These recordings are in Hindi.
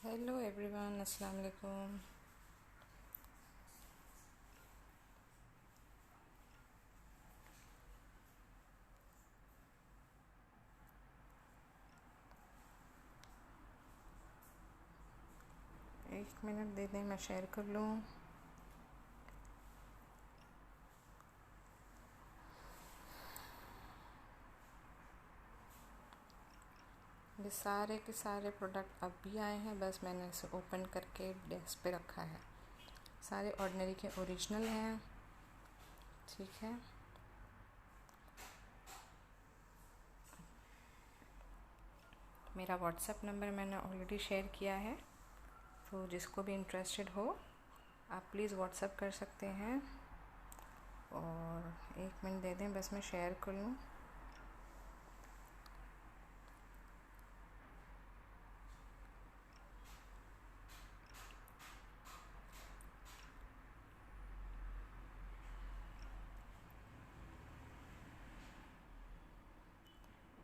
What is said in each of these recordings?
हेलो एवरीवन, अस्सलाम वालेकुम। एक मिनट दे दें, मैं शेयर कर लूँ। ये सारे के सारे प्रोडक्ट अब भी आए हैं, बस मैंने इसे ओपन करके डेस्क पे रखा है। सारे ऑर्डिनरी के ओरिजिनल हैं, ठीक है। मेरा व्हाट्सएप नंबर मैंने ऑलरेडी शेयर किया है, तो जिसको भी इंटरेस्टेड हो आप प्लीज़ व्हाट्सएप कर सकते हैं। और एक मिनट दे दें, बस मैं शेयर कर लूँ।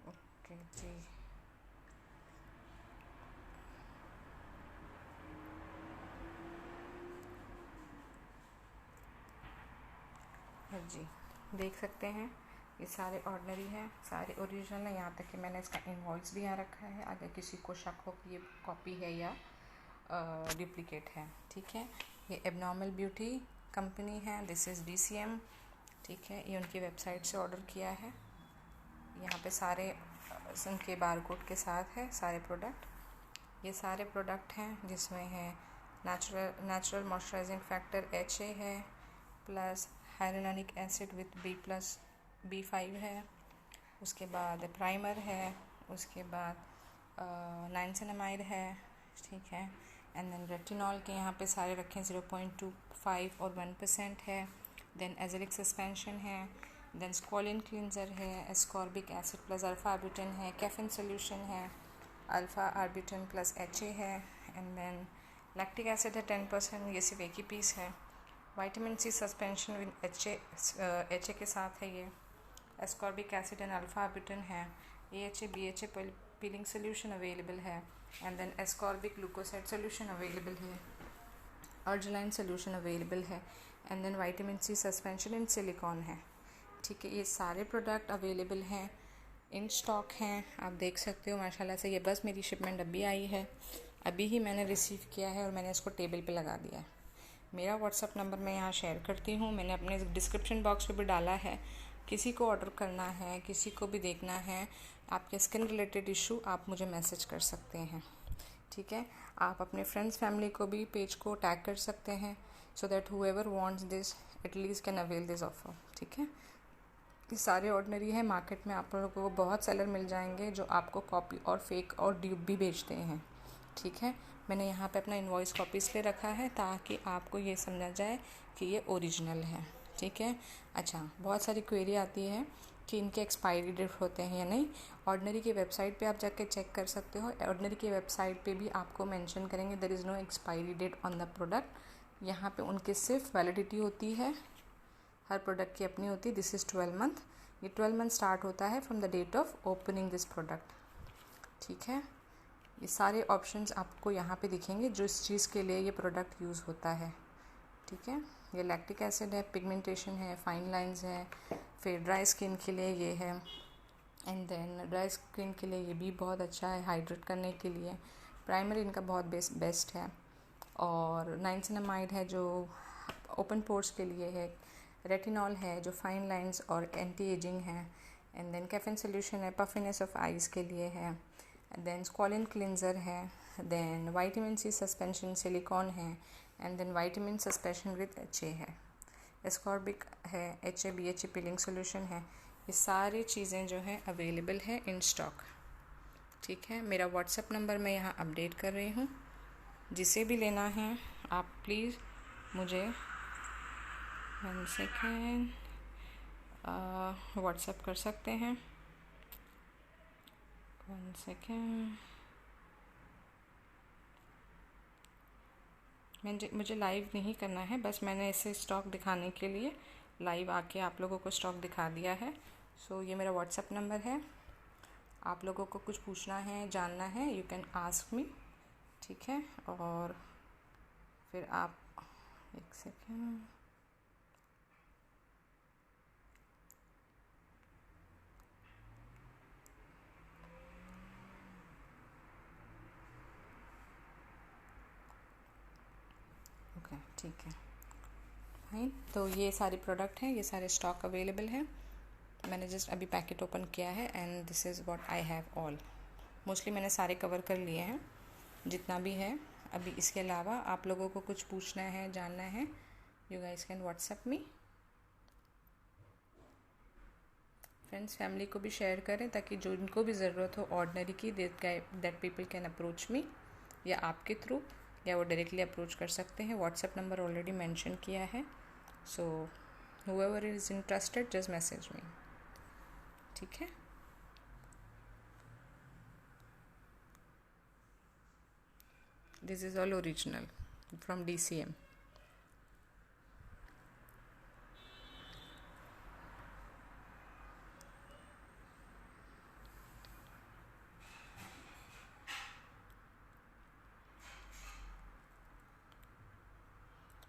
ओके जी, हाँ जी, देख सकते हैं ये सारे ऑर्डिनरी हैं, सारे ओरिजिनल हैं। यहाँ तक कि मैंने इसका इनवॉइस भी यहाँ रखा है, अगर किसी को शक हो कि ये कॉपी है या डुप्लीकेट है, ठीक है। ये एबनॉर्मल ब्यूटी कंपनी है, दिस इज़ DCM, ठीक है। ये उनकी वेबसाइट से ऑर्डर किया है। यहाँ पे सारे उनके बारकोड के साथ है सारे प्रोडक्ट। ये सारे प्रोडक्ट हैं जिसमें है नेचुरल मॉइस्चराइजिंग फैक्टर HA है, plus hyaluronic acid with B+B5 है। उसके बाद प्राइमर है, उसके बाद नाइनसिनामाइड है, ठीक है। एंड देन रेटिनॉल के यहाँ पे सारे रखे 0.25 और 1% है। देन एजेलिक सस्पेंशन है, देन स्क्वालिन क्लींजर है, ascorbic acid plus alpha arbutin है, कैफिन सोल्यूशन है, अल्फ़ा आर्बिटन प्लस HA है। एंड देन लैक्टिक एसिड है 10%, ये सिर्फ एक ही पीस है। Vitamin C suspension with HA के साथ है। ये ascorbic acid and alpha arbutin है। AHA BHA peeling solution available है। And then ascorbic glucoside solution available है, अर्जिलाइन सोल्यूशन अवेलेबल है। And then vitamin C suspension in silicone है, ठीक है। ये सारे प्रोडक्ट अवेलेबल हैं, इन स्टॉक हैं, आप देख सकते हो माशाल्लाह से। ये बस मेरी शिपमेंट अभी आई है, अभी ही मैंने रिसीव किया है और मैंने इसको टेबल पे लगा दिया है। मेरा व्हाट्सअप नंबर मैं यहाँ शेयर करती हूँ, मैंने अपने डिस्क्रिप्शन बॉक्स पे भी डाला है। किसी को ऑर्डर करना है, किसी को भी देखना है, आपके स्किन रिलेटेड इशू, आप मुझे मैसेज कर सकते हैं, ठीक है। आप अपने फ्रेंड्स फैमिली को भी पेज को टैग कर सकते हैं, so that whoever wants this at least can avail this offer, ठीक है। ये सारे ऑर्डिनरी है। मार्केट में आप लोगों को बहुत सेलर मिल जाएंगे जो आपको कॉपी और फेक और ड्यूप भी बेचते हैं, ठीक है। मैंने यहाँ पे अपना इनवॉइस कॉपी इसलिए रखा है ताकि आपको ये समझा जाए कि ये ओरिजिनल है, ठीक है। अच्छा, बहुत सारी क्वेरी आती है कि इनके एक्सपायरी डेट होते हैं या नहीं। ऑर्डिनरी की वेबसाइट पे आप जाके चेक कर सकते हो। ऑर्डिनरी की वेबसाइट पे भी आपको मेंशन करेंगे there is no expiry date on the product. यहाँ पे उनकी सिर्फ वैलिडिटी होती है, हर प्रोडक्ट की अपनी होती है। This is 12 month. ये 12 मंथ स्टार्ट होता है from the date of opening this product, ठीक है। ये सारे ऑप्शंस आपको यहाँ पे दिखेंगे जो इस चीज़ के लिए ये प्रोडक्ट यूज़ होता है, ठीक है। ये लैक्टिक एसिड है, पिगमेंटेशन है, फाइन लाइंस है, फिर ड्राई स्किन के लिए ये है। एंड देन ड्राई स्किन के लिए ये भी बहुत अच्छा है हाइड्रेट करने के लिए। प्राइमर इनका बहुत बेस्ट है। और नाइनसिनामाइड है जो ओपन पोर्स के लिए है। रेटिनॉल है जो फाइन लाइंस और एंटी एजिंग है। एंड देन कैफिन सोल्यूशन है, पफिनेस ऑफ आइज़ के लिए है। देन स्क्वालिन क्लिंजर है। Then vitamin C suspension silicone है। And then vitamin suspension with HA है। एस्कॉर्बिक है, HA BHA पीलिंग सोल्यूशन है। ये सारी चीज़ें जो हैं अवेलेबल है इन स्टॉक, ठीक है। मेरा व्हाट्सएप नंबर मैं यहाँ अपडेट कर रही हूँ, जिसे भी लेना है आप प्लीज़ मुझे 1 सेकेंड व्हाट्सएप कर सकते हैं। 1 सेकेंड, मुझे लाइव नहीं करना है, बस मैंने इसे स्टॉक दिखाने के लिए लाइव आके आप लोगों को स्टॉक दिखा दिया है। सो ये मेरा व्हाट्सएप नंबर है, आप लोगों को कुछ पूछना है, जानना है, यू कैन आस्क मी, ठीक है। और फिर आप एक सेकेंड, ओके ठीक है फाइन। तो ये सारे प्रोडक्ट हैं, ये सारे स्टॉक अवेलेबल हैं। मैंने जस्ट अभी पैकेट ओपन किया है and this is what I have all. Mostly मैंने सारे कवर कर लिए हैं जितना भी है। अभी इसके अलावा आप लोगों को कुछ पूछना है, जानना है, you guys can WhatsApp me. Friends family को भी शेयर करें ताकि जो इनको भी ज़रूरत हो ऑर्डिनरी की, that people can approach me, या आपके थ्रू, या वो डायरेक्टली अप्रोच कर सकते हैं। व्हाट्सएप नंबर ऑलरेडी मेंशन किया है, so whoever is interested just message me, ठीक है। This is all original from DCM।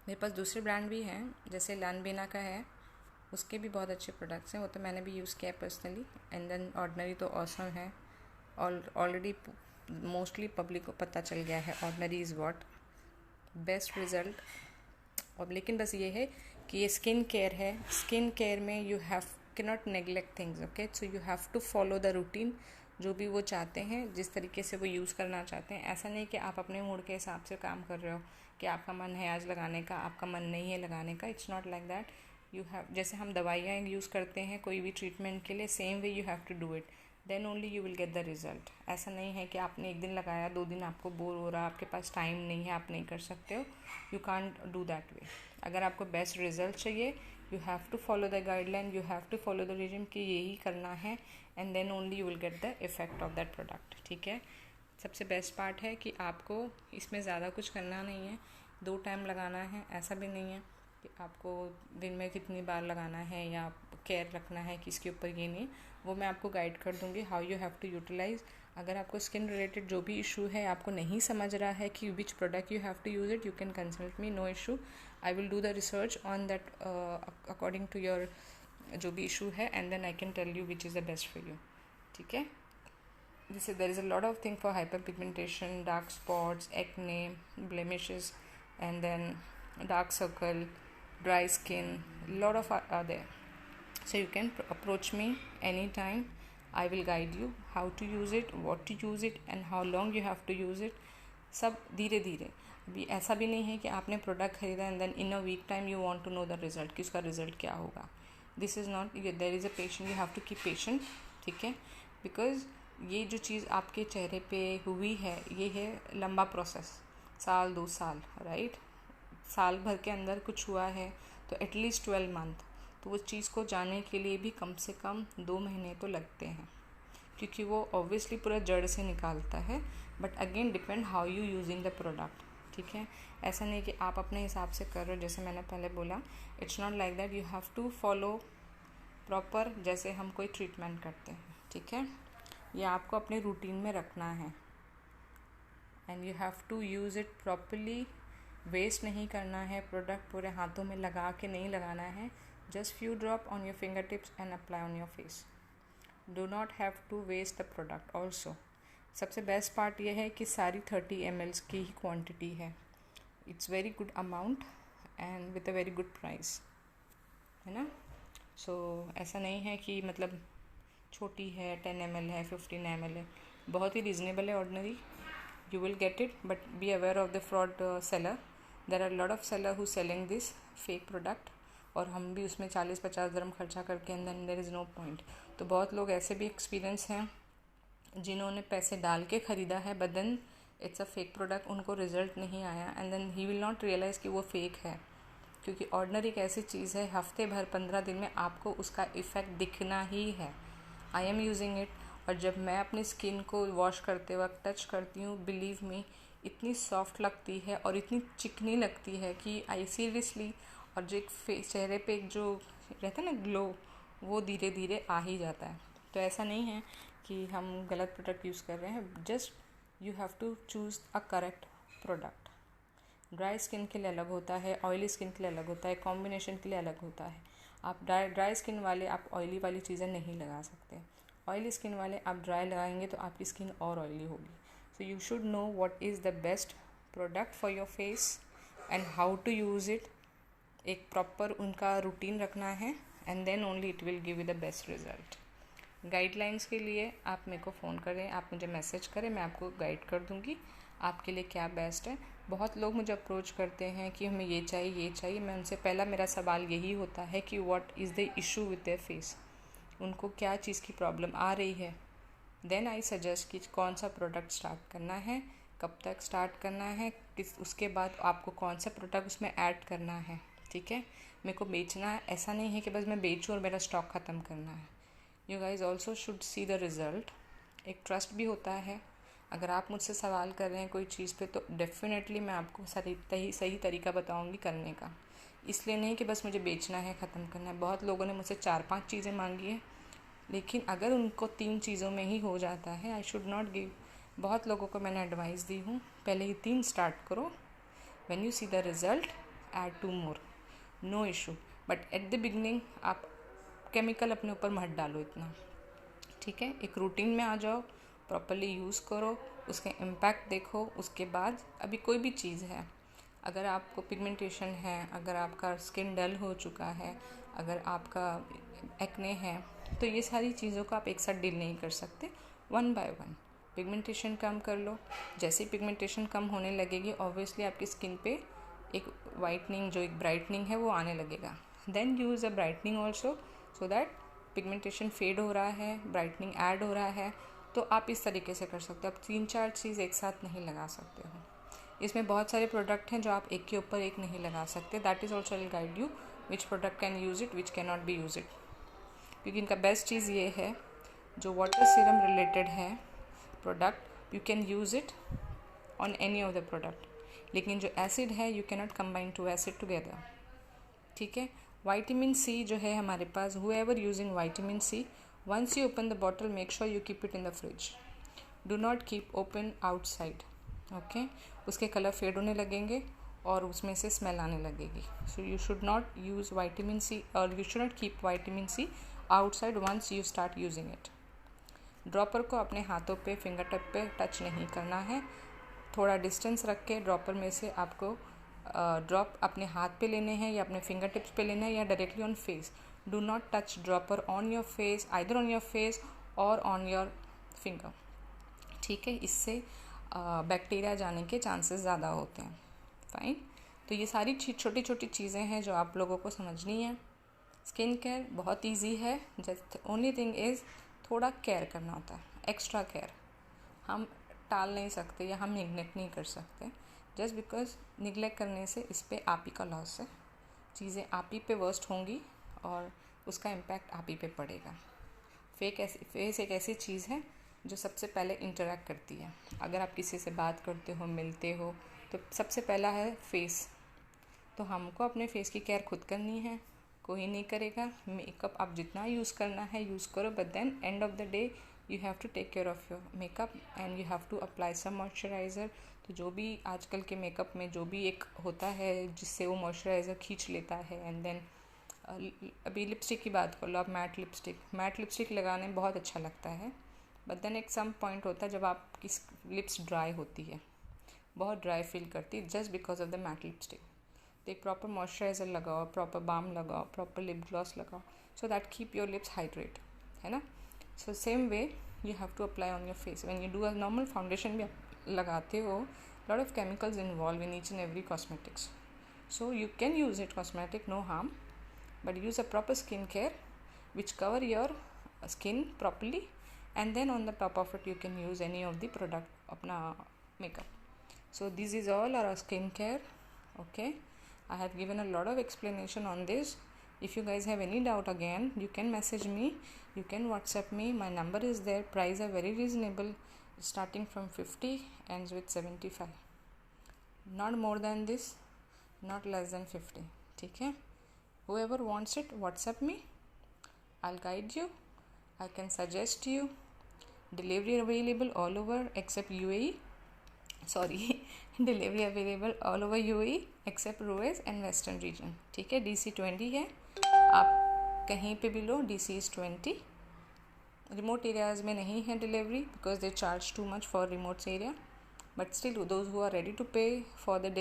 मेरे पास दूसरे ब्रांड भी हैं, जैसे लानबीना का है, उसके भी बहुत अच्छे प्रोडक्ट्स हैं, वो तो मैंने भी यूज़ किया है पर्सनली। एंड देन ऑर्डिनरी तो ऑसम है, ऑलरेडी मोस्टली पब्लिक को पता चल गया है ordinary is what best result. और लेकिन बस ये है कि ये स्किन केयर है, स्किन केयर में you have cannot neglect things, okay. So you have to follow the routine, जो भी वो चाहते हैं, जिस तरीके से वो यूज़ करना चाहते हैं। ऐसा नहीं कि आप अपने मूड के हिसाब से काम कर रहे हो, कि आपका मन है आज लगाने का, आपका मन नहीं है लगाने का। It's not like that. You have, जैसे हम दवाइयाँ यूज़ करते हैं कोई भी ट्रीटमेंट के लिए, same way you have to do it, then only you will get the result. ऐसा नहीं है कि आपने एक दिन लगाया, 2 दिन आपको बोर हो रहा, आपके पास टाइम नहीं है, आप नहीं कर सकते हो। You can't do that way. अगर आपको बेस्ट रिजल्ट चाहिए, you have to follow the guideline, you have to follow the regime कि यही करना है, and then only you will get the effect of that product, ठीक है। सबसे बेस्ट पार्ट है कि आपको इसमें ज़्यादा कुछ करना नहीं है, 2 टाइम लगाना है, ऐसा भी नहीं है कि आपको दिन में कितनी बार लगाना है या केयर रखना है कि इसके ऊपर, ये नहीं। वो मैं आपको गाइड कर दूँगी how you have to utilise. अगर आपको स्किन रिलेटेड जो भी इशू है, आपको नहीं समझ रहा है कि which product you have to use it, you can consult me, no issue. I will do the research on that according to your जो भी इशू है, and then I can tell you which is the best for you, ठीक है। This is, there is a lot of thing for hyperpigmentation, dark spots, acne, blemishes, and then dark circle, dry skin, lot of are there. So you can approach me anytime. I will guide you how to use it, what to use it, and how long you have to use it. सब धीरे धीरे। अभी ऐसा भी नहीं है कि आपने प्रोडक्ट खरीदा and then in a week time you want to know the result कि उसका रिजल्ट क्या होगा। This is not, there is a patient, you have to keep patient, ठीक है। बिकॉज ये जो चीज़ आपके चेहरे पे हुई है, ये है लंबा प्रोसेस, 1-2 साल, राइट। साल भर के अंदर कुछ हुआ है तो एटलीस्ट 12 मंथ, तो उस चीज़ को जाने के लिए भी कम से कम 2 महीने तो लगते हैं, क्योंकि वो ऑब्वियसली पूरा जड़ से निकालता है। But again depend how you using the product, ठीक है। ऐसा नहीं कि आप अपने हिसाब से कर रहे हो, जैसे मैंने पहले बोला, it's not like that. You have to follow proper, जैसे हम कोई ट्रीटमेंट करते हैं, ठीक है। ये आपको अपने रूटीन में रखना है, and you have to use it properly. Waste नहीं करना है, प्रोडक्ट पूरे हाथों में लगा के नहीं लगाना है। Just few drop on your finger tips and apply on your face. Do not have to waste the product also. सबसे बेस्ट पार्ट ये है कि सारी 30 ml की ही क्वांटिटी है। It's very good amount and with a very good price, है ना। सो ऐसा नहीं है कि मतलब छोटी है, 10 ml है, 15 ml है, बहुत ही रीज़नेबल है ordinary. You will get it, but be aware of the fraud seller. There are lot of seller who selling this fake product, और हम भी उसमें 40-50 dirham खर्चा करके, and then there is no point. तो बहुत लोग ऐसे भी एक्सपीरियंस हैं जिन्होंने पैसे डाल के ख़रीदा है, but then it's a fake product, उनको रिजल्ट नहीं आया, and then he will not realise कि वो फेक है। क्योंकि ऑर्डिनरी एक ऐसी चीज़ है, हफ्ते भर 15 दिन में आपको उसका इफ़ेक्ट दिखना ही है। आई एम यूजिंग इट, और जब मैं अपनी स्किन को वॉश करते वक्त टच करती हूँ, बिलीव मी, इतनी सॉफ्ट लगती है और इतनी चिकनी लगती है कि आई सीरियसली, और जो एक चेहरे पे एक जो रहता है ना ग्लो, वो धीरे धीरे आ ही जाता है। तो ऐसा नहीं है कि हम गलत प्रोडक्ट यूज़ कर रहे हैं, just you have to choose a correct product. Dry skin के लिए अलग होता है, ऑयली स्किन के लिए अलग होता है, कॉम्बिनेशन के लिए अलग होता है। आप ड्राई स्किन वाले आप ऑयली वाली चीज़ें नहीं लगा सकते। ऑयली स्किन वाले आप ड्राई लगाएंगे तो आपकी स्किन और ऑयली होगी। So you should know what is the best product for your face and how to use it. एक प्रॉपर उनका रूटीन रखना है and then only it will give you the best result. Guidelines के लिए आप मेरे को फ़ोन करें, आप मुझे मैसेज करें, मैं आपको गाइड कर दूँगी आपके लिए क्या बेस्ट है। बहुत लोग मुझे अप्रोच करते हैं कि हमें ये चाहिए। मैं उनसे पहला मेरा सवाल यही होता है कि what is the issue with their face, उनको क्या चीज़ की प्रॉब्लम आ रही है। देन आई सजेस्ट कि कौन सा प्रोडक्ट स्टार्ट करना है, कब तक स्टार्ट करना है, उसके बाद आपको कौन सा प्रोडक्ट उसमें ऐड करना है। ठीक है, मेरे को बेचना है, ऐसा नहीं है कि बस मैं बेचूँ और मेरा स्टॉक ख़त्म करना है। You guys also should see the result. एक ट्रस्ट भी होता है। अगर आप मुझसे सवाल कर रहे हैं कोई चीज़ पे तो डेफिनेटली मैं आपको सही तरीका बताऊंगी करने का। इसलिए नहीं कि बस मुझे बेचना है, ख़त्म करना है। बहुत लोगों ने मुझसे 4-5 चीज़ें मांगी है, लेकिन अगर उनको 3 चीज़ों में ही हो जाता है, आई शुड नॉट गिव। बहुत लोगों को मैंने एडवाइस दी हूँ, पहले ही 3 स्टार्ट करो, when you see the result add 2 more, no issue. But at the beginning आप केमिकल अपने ऊपर मत डालो इतना। ठीक है, एक रूटीन में आ जाओ, प्रॉपरली यूज़ करो, उसके इम्पैक्ट देखो। उसके बाद अभी कोई भी चीज़ है, अगर आपको पिगमेंटेशन है, अगर आपका स्किन डल हो चुका है, अगर आपका एक्ने है, तो ये सारी चीज़ों को आप एक साथ डील नहीं कर सकते। 1 बाय 1 पिगमेंटेशन कम कर लो। जैसे ही पिगमेंटेशन कम होने लगेगी, ऑब्वियसली आपकी स्किन पे एक वाइटनिंग, जो एक ब्राइटनिंग है वो आने लगेगा। Then use a brightening also, so that pigmentation fade हो रहा है, ब्राइटनिंग ऐड हो रहा है। तो आप इस तरीके से कर सकते हो। आप 3-4 चीज़ एक साथ नहीं लगा सकते हो। इसमें बहुत सारे प्रोडक्ट हैं जो आप एक के ऊपर एक नहीं लगा सकते। That is also will guide you which product can use it, which can not be use it. क्योंकि इनका बेस्ट चीज़ ये है, जो वाटर सीरम रिलेटेड है product, you can use it on any of the product. लेकिन जो एसिड है, you can not combine 2 acid together. ठीक है, विटामिन सी जो है हमारे पास, whoever using vitamin C, once you open the bottle, make sure you keep it in the fridge. Do not keep open outside. Okay, उसके कलर फेड होने लगेंगे और उसमें से स्मेल आने लगेगी। So you should not use vitamin C, or you should not keep vitamin C outside once you start using it. Dropper को अपने हाथों पे, फिंगर टिप पे टच नहीं करना है। थोड़ा डिस्टेंस रख के ड्रॉपर में से आपको ड्रॉप अपने हाथ पे लेने हैं या अपने फिंगर टिप्स पे लेना है या directly on face. Do not touch dropper on your face, either on your face और ऑन योर फिंगर। ठीक है, इससे बैक्टीरिया जाने के चांसेस ज़्यादा होते हैं। फाइन, तो ये सारी छोटी छोटी चीज़ें हैं जो आप लोगों को समझनी है। स्किन केयर बहुत ईजी है, जस्ट ओनली थिंग इज़ थोड़ा केयर करना होता है, एक्स्ट्रा केयर। हम टाल नहीं सकते या हम निगलेक्ट नहीं कर सकते। जस्ट बिकॉज निगलेक्ट करने से इस पर आप ही का लॉस है, चीज़ें आप ही पे वर्स्ट होंगी और उसका इम्पैक्ट आप ही पे पड़ेगा। फेस एक ऐसी चीज़ है जो सबसे पहले इंटरेक्ट करती है। अगर आप किसी से बात करते हो, मिलते हो, तो सबसे पहला है फेस। तो हमको अपने फेस की केयर खुद करनी है, कोई नहीं करेगा। मेकअप आप जितना यूज़ करना है यूज़ करो, but then end of the day you have to take care of your makeup and you have to apply some moisturiser. तो जो भी आजकल के मेकअप में जो भी एक होता है जिससे वो मॉइस्चराइज़र खींच लेता है, एंड देन अभी लिपस्टिक की बात कर लो आप, मैट लिपस्टिक लगाने में बहुत अच्छा लगता है, बट देन एक सम पॉइंट होता है जब आपकी लिप्स ड्राई होती है, बहुत ड्राई फील करती है just because of the matte lipstick. तो एक प्रॉपर मॉइस्चराइज़र लगाओ, प्रॉपर बाम लगाओ, प्रॉपर लिप ग्लॉस लगाओ, so that keep your lips hydrate, है ना। So same way you have to apply on your face. When you do a normal foundation भी आप लगाते हो, lot of chemicals involve in each and every cosmetics, so you can use it cosmetic, no harm, but use a proper skin care which cover your skin properly, and then on the top of it you can use any of the product apna makeup. So this is all our skin care. Okay, I have given a lot of explanation on this. If you guys have any doubt, again you can message me, you can WhatsApp me, my number is there. Price are very reasonable, starting from 50, ends with 75, not more than this, not less than 50. ठीक है, whoever wants it, WhatsApp me, I'll guide you, I can suggest you. Delivery available all over except UAE. Sorry delivery available all over UAE except Ruwais and western region. ठीक है, DC20 है, आप कहीं पे भी लो, DC is 20. रिमोट एरियाज़ में नहीं है delivery because they charge too much for remote area, but still those who are ready to pay for the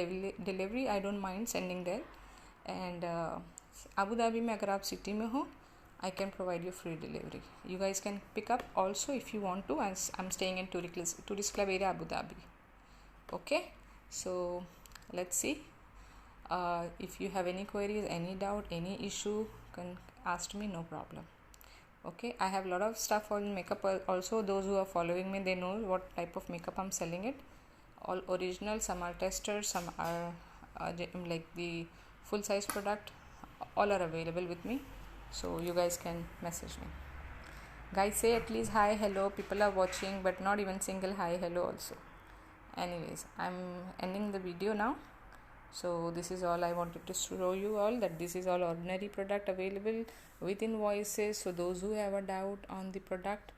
delivery I don't mind sending there. And Abu Dhabi में अगर आप सिटी में हो, I can provide you free delivery. You guys can pick up also if you want to, as I'm staying in tourist club area Abu Dhabi. Okay, so let's see. If you have any queries, any doubt, any issue, can ask me, no problem. Okay, I have a lot of stuff on makeup also. Those who are following me, they know what type of makeup I'm selling it. All original, some are testers, some are like the full size product. All are available with me, so you guys can message me. Guys, say at least hi, hello. People are watching but not even single hi, hello also. Anyways, I'm ending the video now. So this is all I wanted to show you all, that this is all ordinary product available with invoices. So those who have a doubt on the product,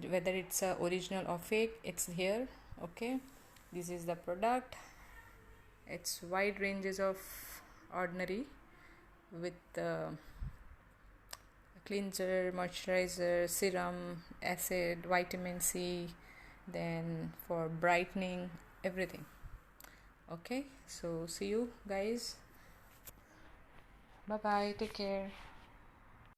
whether it's original or fake, it's here. Okay, this is the product. It's wide ranges of ordinary with cleanser, moisturizer, serum, acid, vitamin C, then for brightening, everything. Okay, so see you guys. Bye bye, take care.